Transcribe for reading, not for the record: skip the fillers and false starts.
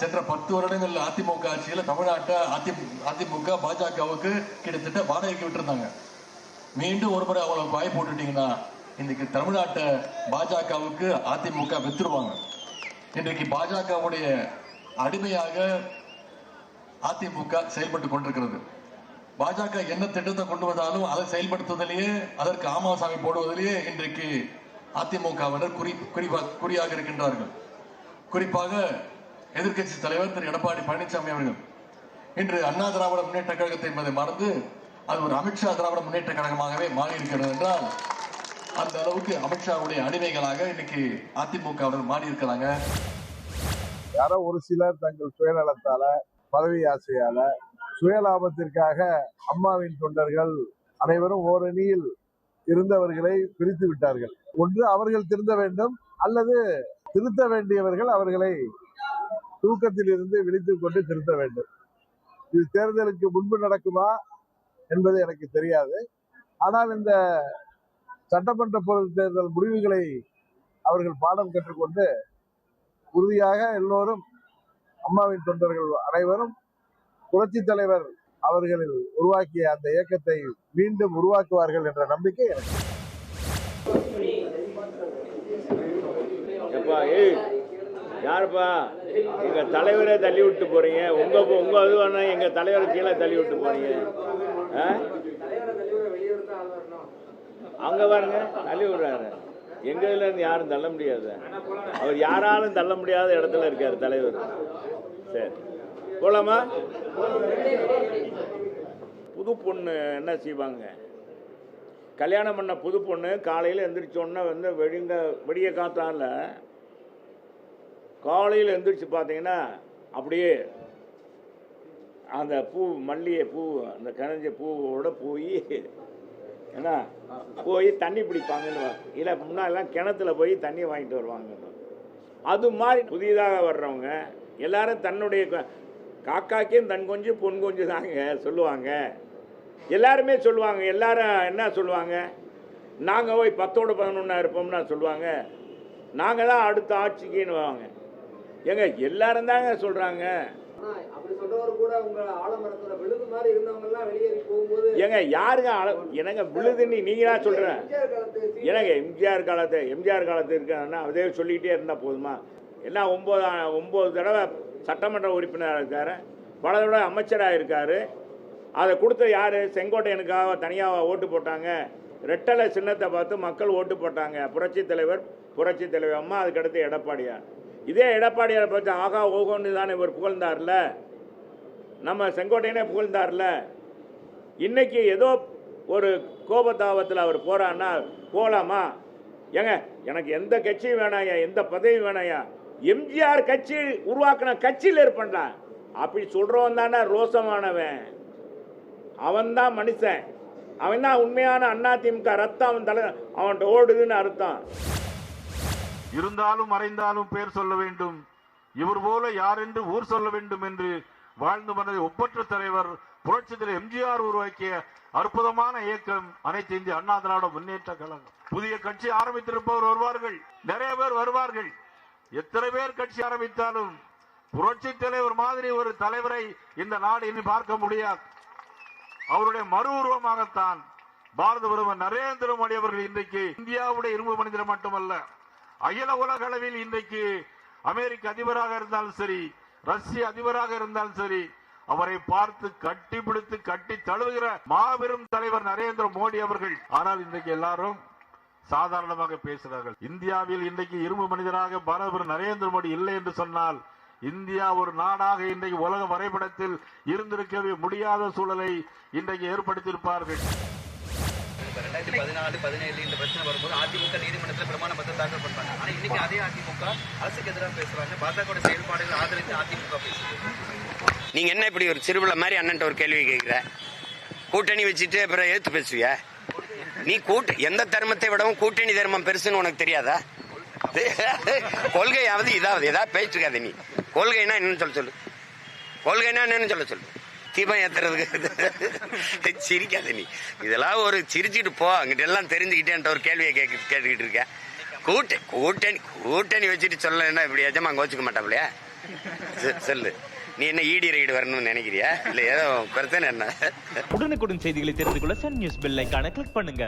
சென்ற 10 வருடங்கள் அதிமுக ஆட்சியில் தமிழ்நாட்டை அதிமுக பாஜகவுக்கு கிட்டத்தட்ட வாடகைக்கு விட்டுருந்தாங்க. மீண்டும் ஒரு முறை அவங்களுக்கு வாய்ப்பு போட்டுட்டீங்கன்னா இன்னைக்கு தமிழ்நாட்டை பாஜகவுக்கு அதிமுக வித்துருவாங்க. இன்றைக்கு பாஜகவுடைய அடிமையாக அதிமுக செயல்பட்டு கொண்டிருக்கிறது. பாஜக என்ன திட்டத்தை கொண்டு வந்தாலும் அதை செயல்படுத்துவதிலேயே அதற்கு ஆமாசாமி போடுவதிலேயே இன்றைக்கு அதிமுகவினர் குறியாக இருக்கின்றார்கள். குறிப்பாக எதிர்கட்சி தலைவர் திரு எடப்பாடி பழனிசாமி அவர்கள் இன்று அண்ணா திராவிட முன்னேற்ற கழகத்தை என்பதை மறந்து அது ஒரு அமித்ஷா திராவிட முன்னேற்ற கழகமாகவே மாறி இருக்கிறது என்றால் அந்த அளவுக்கு அமித்ஷாவுடைய அடிமைகளாக இன்னைக்கு அதிமுகவினர் மாறி இருக்கிறாங்க. யாரோ ஒரு சிலர் தங்கள் சுயநலத்தால பதவி ஆசையால சுயலாபத்திற்காக அம்மாவின் தொண்டர்கள் அனைவரும் ஓரணியில் இருந்தவர்களை பிரித்து விட்டார்கள். ஒன்று அவர்கள் திருந்த வேண்டும், அல்லது திருத்த வேண்டியவர்கள் அவர்களை தூக்கத்தில் இருந்து விழித்துக் கொண்டு திருத்த வேண்டும். இது தேர்தலுக்கு முன்பு நடக்குமா என்பது எனக்கு தெரியாது. ஆனால் இந்த சட்டமன்ற பொது தேர்தல் முடிவுகளை அவர்கள் பாடம் கற்றுக்கொண்டு உறுதியாக எல்லோரும் அம்மாவின் தொண்டர்கள் அனைவரும் புரட்சி தலைவர் அவர்கள் உருவாக்கிய அந்த இயக்கத்தை மீண்டும் உருவாக்குவார்கள் என்ற நம்பிக்கை எனக்கு. யாருப்பா எங்க தலைவரை தள்ளி விட்டு போறீங்க? உங்க இது எங்க தலைவரை கீழே தள்ளி விட்டு போறீங்க. அங்க பாருங்க தள்ளி விடுறாரு. எங்க இதுல இருந்து யாரும் தள்ள முடியாது. அவர் யாராலும் தள்ள முடியாத இடத்துல இருக்காரு தலைவர். சரி போலாமா? புது பொண்ணு என்ன செய்வாங்க? கல்யாணம் பண்ண புது பொண்ணு காலையில் எந்திரிச்சோன்னா வந்து வெடிய காத்தால காலையில் எந்திரிச்சு பார்த்தீங்கன்னா அப்படியே அந்த பூ மல்லிகை பூ அந்த கரைஞ்ச பூவோட போய் என்ன போய் தண்ணி பிடிப்பாங்கன்னு இல்லை முன்னாடிலாம் கிணத்துல போய் தண்ணி வாங்கிட்டு வருவாங்க. அது மாதிரி புதிதாக வர்றவங்க எல்லாரும் தன்னுடைய காக்காக்கையும் தன் கொஞ்சம் பொன் கொஞ்சம் தாங்க சொல்லுவாங்க. எல்லாருமே சொல்லுவாங்க. எல்லாரும் என்ன சொல்லுவாங்க? நாங்கள் போய் 10ஓட 11 இருப்போம்னா சொல்லுவாங்க. நாங்கள் தான் அடுத்த ஆட்சிக்குன்னு வாங்க. ஏங்க எல்லாரும் தாங்க சொல்கிறாங்க. ஏங்க யாருங்க எனக்கு விழுதுன்னு நீங்களா சொல்கிறேன்? எனக்கு எம்ஜிஆர் காலத்து இருக்காங்கன்னா அதே சொல்லிக்கிட்டே இருந்தால் போதுமா? என்ன 9 தடவை சட்டமன்ற உறுப்பினராக இருக்காரு, பல தடவை அமைச்சராக இருக்கார். அதை கொடுத்த யார்? செங்கோட்டையனுக்காக தனியாக ஓட்டு போட்டாங்க. ரெட்டலை சின்னத்தை பார்த்து மக்கள் ஓட்டு போட்டாங்க. புரட்சி தலைவர் அம்மா, அதுக்கடுத்து எடப்பாடியார். இதே எடப்பாடியாரை பார்த்து ஆகா ஓகோன்னு தானே இவர் புகழ்ந்தார்ல, நம்ம செங்கோட்டையனே புகழ்ந்தார்ல. இன்னைக்கு ஏதோ ஒரு கோபத்தாபத்தில் அவர் போகிறான்னா போகலாமா? ஏங்க எனக்கு எந்த கட்சியும் வேணாயா, எந்த பதவியும் வேணாயா, எம்ஜிஆர் கட்சி உருவாக்கின கட்சியில் இருப்பேன்டா அப்படி சொல்கிறவன் தானே ரோசமானவன். அவன் தான் மனுஷன். அவன் தான் உண்மையான அதிமுக ரத்தம். அவன் தலை அவன்கிட்ட ஓடுதுன்னு அர்த்தம். இருந்தாலும் மறைந்தாலும் பேர் சொல்ல வேண்டும், இவர் போல யார் என்று ஊர் சொல்ல வேண்டும் என்று வாழ்ந்து மனதை ஒப்பற்ற தலைவர் புரட்சி தலைவர் எம்ஜிஆர் உருவாக்கிய அற்புதமான இயக்கம் அனைத்து இந்திய அண்ணா திராவிட முன்னேற்ற கழகம். புதிய கட்சி ஆரம்பித்திருப்பவர் வருவார்கள், நிறைய பேர் வருவார்கள். எத்தனை பேர் கட்சி ஆரம்பித்தாலும் புரட்சி தலைவர் மாதிரி ஒரு தலைவரை இந்த நாடு இனி பார்க்க முடியாது. அவருடைய மறு உருவமாகத்தான் பாரத பிரதமர் நரேந்திர மோடி அவர்கள் இன்றைக்கு இந்தியாவுடைய இரும்பு மனிதர் மட்டுமல்ல, அகில உலக அளவில் இன்றைக்கு அமெரிக்க அதிபராக இருந்தாலும் சரி, ரஷ்ய அதிபராக இருந்தாலும் சரி, அவரை பார்த்து கட்டி பிடித்து கட்டி தழுவுகிற மாபெரும் தலைவர் நரேந்திர மோடி அவர்கள். ஆனால் இன்றைக்கு எல்லாரும் சாதாரணமாக பேசுகிறார்கள். இந்தியாவில் இன்றைக்கு இரும்பு மனிதராக பாரத நரேந்திர மோடி இல்லை என்று சொன்னால் இந்தியா ஒரு நாடாக இன்றைக்கு உலக வரைபடத்தில் இருந்திருக்கவே முடியாத சூழலை இன்றைக்கு ஏற்படுத்தியிருப்பார்கள். 2014-17 இந்த பிரச்சனை வரும்போது அதிமுக நீதிமன்றத்தில் பிரமாண பத்திரம் தாக்கல் பண்ணாங்க. ஆனா இன்னைக்கு அதே அதிமுக அரசுக்கு எதிராக பேசுறாங்க. பாஜக செயல்பாடுகளை ஆதரித்து அதிமுக பேசுறாங்க. நீங்க என்ன இப்படி ஒரு சிறுபிள்ளை மாதிரி அண்ணன் ஒரு கேள்வி கேட்கிற? கூட்டணி வச்சுட்டு அப்புறம் எழுத்து பேசுவியா நீ? எந்த தர்மத்தை விடவும் கூட்டணி தர்மம் பெருசுன்னு உனக்கு தெரியாதா? கொள்கையாவது ஏதாவது பேசிட்டு இருக்காது. நீ கொள்கைன்னா என்னன்னு சொல்லு. கொள்கைன்னா என்னன்னு சொல்லு. தீபம் ஏத்துறதுக்கு சிரிக்காத நீ. இதெல்லாம் ஒரு சிரிச்சுட்டு போ. அங்கிட்ட எல்லாம் தெரிஞ்சுக்கிட்டேன்ற ஒரு கேள்வியை கேட்டுக்கிட்டு இருக்க. கூட்டணி வச்சுட்டு சொல்ல இப்படி எஜமா கோச்சுக்க மாட்டாப்லையா? சொல்லு. நீ என்ன ஈடி ரைடு வரணும்னு நினைக்கிறியா? இல்ல ஏதோ பிரச்சனை என்ன? உடனுக்குடன் செய்திகளை தெரிந்து கொள்ள சன் நியூஸ் பெல் ஐகானை கிளிக் பண்ணுங்க.